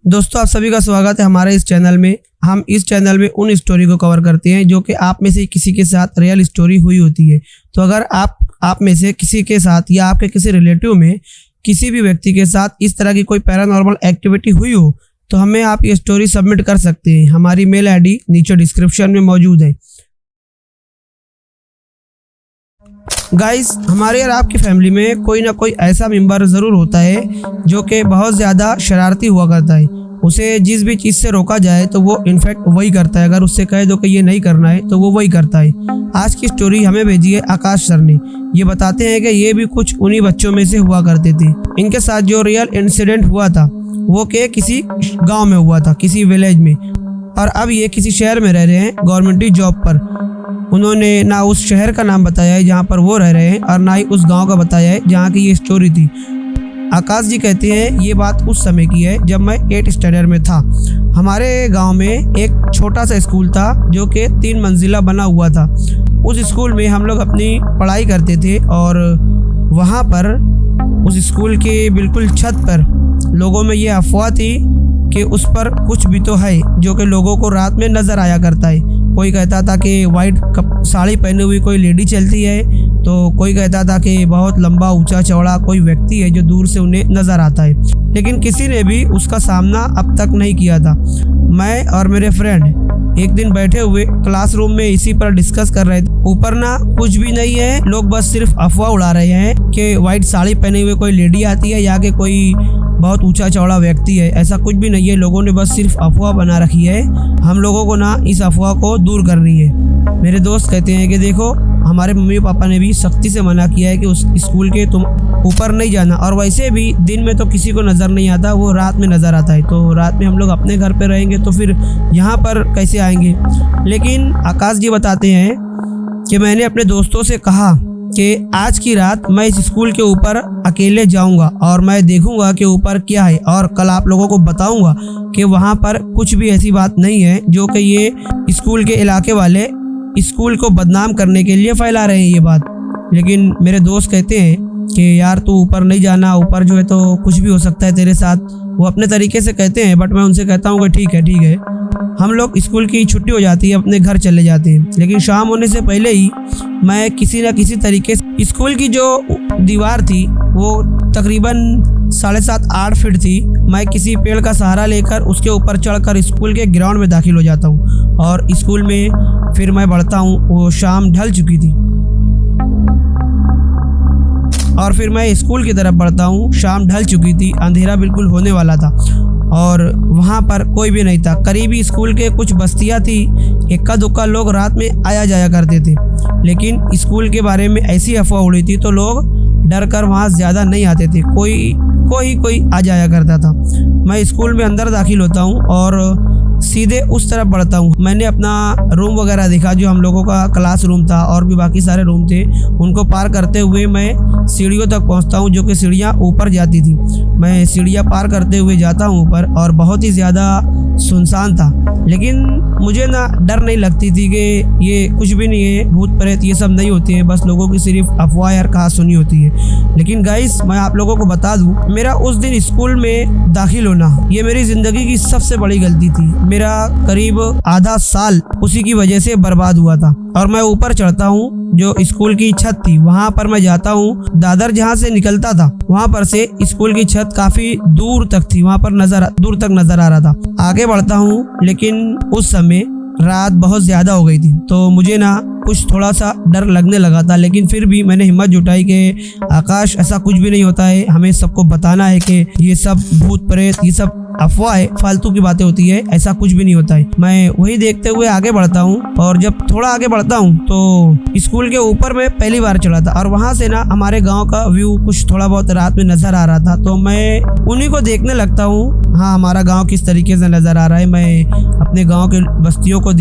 दोस्तों आप सभी का स्वागत है हमारे इस चैनल में। हम इस चैनल में उन स्टोरी को कवर करते हैं जो कि आप में से किसी के साथ रियल स्टोरी हुई होती है। तो अगर आप में से किसी के साथ या आपके किसी रिलेटिव में किसी भी व्यक्ति के साथ इस तरह की कोई पैरानॉर्मल एक्टिविटी हुई हो तो हमें आप ये स्टोरी सबमिट कर सकते हैं। हमारी मेल आईडी नीचे डिस्क्रिप्शन में मौजूद है। गाइस, हमारे और आपकी फैमिली में कोई ना कोई ऐसा मेंबर ज़रूर होता है जो कि बहुत ज़्यादा शरारती हुआ करता है। उसे जिस भी चीज़ से रोका जाए तो वो इनफैक्ट वही करता है। अगर उससे कहे दो कि ये नहीं करना है तो वो वही करता है। आज की स्टोरी हमें भेजी है आकाश सर ने। ये बताते हैं कि ये भी कुछ उन्हीं बच्चों में से हुआ करते थे। इनके साथ जो रियल इंसिडेंट हुआ था वो कि किसी गाँव में हुआ था, किसी विलेज में, और अब ये किसी शहर में रह रहे हैं गवर्नमेंट जॉब पर। उन्होंने ना उस शहर का नाम बताया है जहाँ पर वो रह रहे हैं और ना ही उस गांव का बताया है जहाँ की ये स्टोरी थी। आकाश जी कहते हैं ये बात उस समय की है जब मैं 8th स्टैंडर्ड में था। हमारे गांव में एक छोटा सा स्कूल था जो कि 3 मंजिला बना हुआ था। उस स्कूल में हम लोग अपनी पढ़ाई करते थे और वहाँ पर उस स्कूल के बिल्कुल छत पर लोगों में ये अफवाह थी कि उस पर कुछ भी तो है जो कि लोगों को रात में नज़र आया करता है। कोई कहता था कि वाइट साड़ी पहने हुई कोई लेडी चलती है, तो कोई कहता था कि बहुत लंबा ऊंचा चौड़ा कोई व्यक्ति है जो दूर से उन्हें नज़र आता है। लेकिन किसी ने भी उसका सामना अब तक नहीं किया था। मैं और मेरे फ्रेंड एक दिन बैठे हुए क्लासरूम में इसी पर डिस्कस कर रहे थे। ऊपर ना कुछ भी नहीं है, लोग बस सिर्फ अफवाह उड़ा रहे हैं कि वाइट साड़ी पहने हुए कोई लेडी आती है या कि कोई बहुत ऊंचा चौड़ा व्यक्ति है। ऐसा कुछ भी नहीं है, लोगों ने बस सिर्फ अफवाह बना रखी है। हम लोगों को ना इस अफवाह को दूर करनी है। मेरे दोस्त कहते हैं कि देखो, हमारे मम्मी पापा ने भी सख्ती से मना किया है कि उस स्कूल के तुम ऊपर नहीं जाना, और वैसे भी दिन में तो किसी को नज़र नहीं आता, वो रात में नज़र आता है। तो रात में हम लोग अपने घर पे रहेंगे तो फिर यहाँ पर कैसे आएंगे। लेकिन आकाश जी बताते हैं कि मैंने अपने दोस्तों से कहा कि आज की रात मैं इस स्कूल के ऊपर अकेले जाऊंगा और मैं देखूंगा कि ऊपर क्या है, और कल आप लोगों को बताऊंगा कि वहाँ पर कुछ भी ऐसी बात नहीं है जो कि ये स्कूल के इलाके वाले स्कूल को बदनाम करने के लिए फैला रहे हैं ये बात। लेकिन मेरे दोस्त कहते हैं कि यार तू ऊपर नहीं जाना, ऊपर जो है तो कुछ भी हो सकता है तेरे साथ। वो अपने तरीके से कहते हैं, बट मैं उनसे कहता हूँ कि ठीक है। हम लोग स्कूल की छुट्टी हो जाती है, अपने घर चले जाते हैं। लेकिन शाम होने से पहले ही मैं किसी न किसी तरीके से स्कूल की जो दीवार थी वो तकरीबन 7.5-8 फीट थी। मैं किसी पेड़ का सहारा लेकर उसके ऊपर चढ़कर स्कूल के ग्राउंड में दाखिल हो जाता हूँ और स्कूल में फिर मैं बढ़ता हूँ। वो शाम ढल चुकी थी और फिर मैं स्कूल की तरफ बढ़ता हूँ। शाम ढल चुकी थी, अंधेरा बिल्कुल होने वाला था और वहाँ पर कोई भी नहीं था। करीबी स्कूल के कुछ बस्तियाँ थी, इक्का दुक्का लोग रात में आया जाया करते थे। लेकिन स्कूल के बारे में ऐसी अफवाह उड़ी थी तो लोग डर कर वहाँ ज़्यादा नहीं आते थे। कोई आ जाया करता था। मैं स्कूल में अंदर दाखिल होता हूँ और सीधे उस तरफ बढ़ता हूँ। मैंने अपना रूम वगैरह देखा जो हम लोगों का क्लास रूम था, और भी बाकी सारे रूम थे। उनको पार करते हुए मैं सीढ़ियों तक पहुँचता हूँ जो कि सीढ़ियाँ ऊपर जाती थी। मैं सीढ़ियाँ पार करते हुए जाता हूँ ऊपर और बहुत ही ज़्यादा सुनसान था। लेकिन मुझे ना डर नहीं लगती थी कि ये कुछ भी नहीं है, भूत प्रेत ये सब नहीं होती है, बस लोगों की सिर्फ अफवाह और कहा सुनी होती है। लेकिन गाइस, मैं आप लोगों को बता दूं, मेरा उस दिन स्कूल में दाखिल होना ये मेरी ज़िंदगी की सबसे बड़ी गलती थी। मेरा करीब आधा साल उसी की वजह से बर्बाद हुआ था। और मैं ऊपर चढ़ता हूँ, जो स्कूल की छत थी वहाँ पर मैं जाता हूँ। दादर जहाँ से निकलता था वहाँ पर से स्कूल की छत काफी दूर तक थी, वहाँ पर दूर तक नजर आ रहा था। आगे बढ़ता हूँ, लेकिन उस समय रात बहुत ज्यादा हो गई थी तो मुझे ना कुछ थोड़ा सा डर लगने लगा था। लेकिन फिर भी मैंने हिम्मत जुटाई कि आकाश ऐसा कुछ भी नहीं होता है, हमें सबको बताना है कि ये सब भूत प्रेत ये सब अफवाह है, फालतू की बातें होती है, ऐसा कुछ भी नहीं होता है। मैं वही देखते हुए आगे बढ़ता हूँ और जब थोड़ा आगे बढ़ता हूँ तो स्कूल के ऊपर मैं पहली बार चढ़ा था और वहाँ से ना हमारे गांव का व्यू कुछ थोड़ा बहुत रात में नजर आ रहा था। तो मैं उन्हीं को देखने लगता हूँ। हाँ, हमारा गांव किस तरीके से नजर आ रहा है, मैं अपने गांव के बस्तियों को